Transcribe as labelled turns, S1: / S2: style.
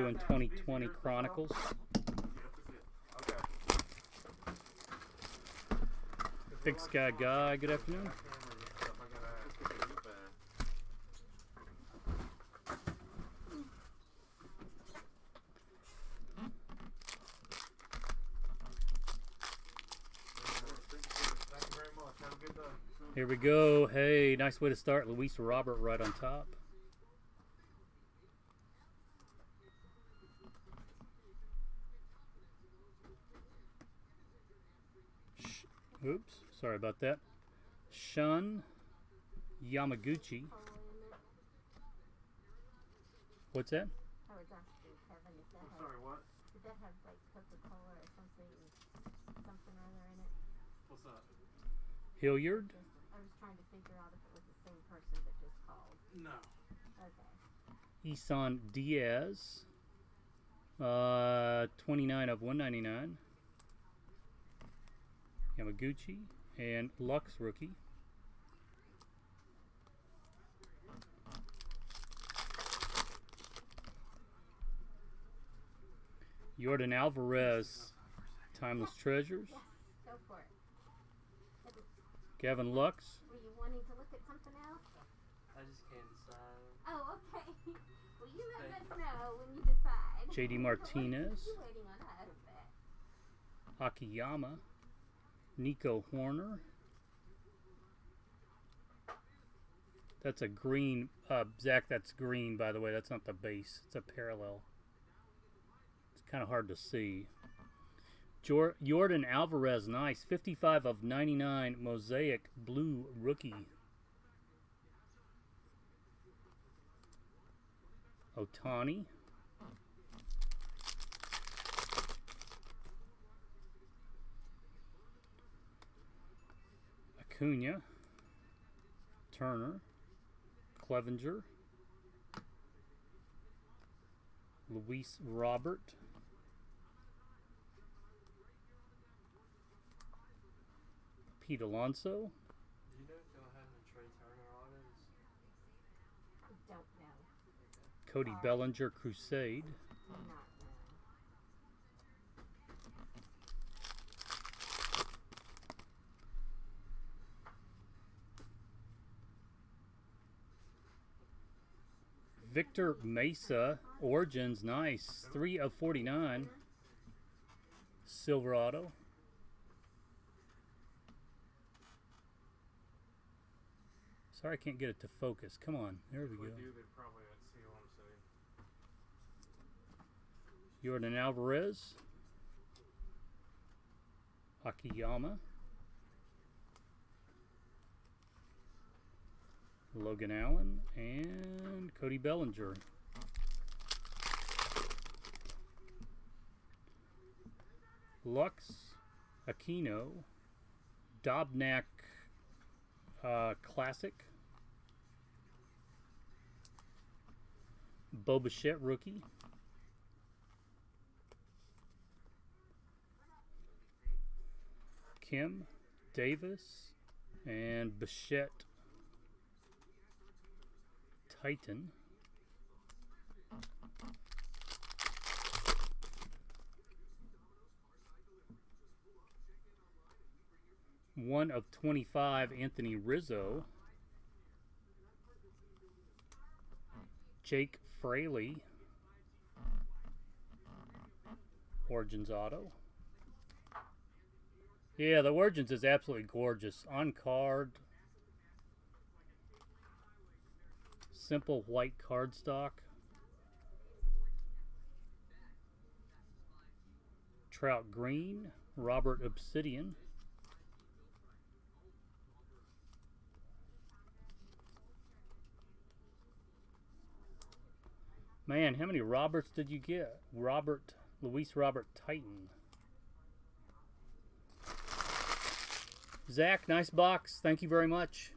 S1: doing 2020 Chronicles. Big Sky Guy, good afternoon. Here we go. Hey, nice way to start. Luis Robert right on top. Oops, sorry about that. Shun Yamaguchi. What's that?
S2: I was asking Kevin if that had,
S3: sorry, what?
S2: did that have like Coca-Cola or something or other in it?
S3: What's that?
S1: Hilliard.
S2: I was trying to figure out if it was the same person that just called.
S3: No.
S2: Okay.
S1: Isan Diaz. 29 of 199. Yamaguchi and Lux rookie. Jordan Alvarez, Timeless Treasures.
S2: Yes, go for it.
S1: Gavin Lux.
S2: Were you wanting to look at something else?
S4: I just can't decide.
S2: Oh, okay. Well, you let us know when you decide.
S1: JD Martinez.
S2: You're waiting on us, but...
S1: Akiyama. Nico Horner. That's a green. Zach, that's green, by the way. That's not the base. It's a parallel. It's kind of hard to see. Jordan Alvarez, nice. 55 of 99 Mosaic Blue rookie. Otani. Acuna, Turner, Clevenger, Luis Robert, Pete Alonso.
S4: Do you know if they'll have a Trey Turner autos?
S2: I don't know.
S1: Cody Bellinger, Crusade.
S2: Do not know.
S1: Victor Mesa, Origins, nice. 3 of 49. Silverado. Sorry, I can't get it to focus. Come on. There we go.
S3: If they do, they'd probably see what I'm saying.
S1: Jordan Alvarez. Akiyama. Logan Allen and Cody Bellinger. Lux, Aquino, Dobnak Classic, Bobichette rookie, Kim, Davis, and Bichette Titan. One of 25, Anthony Rizzo. Jake Fraley. Origins auto. Yeah, the Origins is absolutely gorgeous. On card. Simple white cardstock. Trout Green. Robert Obsidian. Man, how many Roberts did you get? Luis Robert Titan. Zach, nice box. Thank you very much.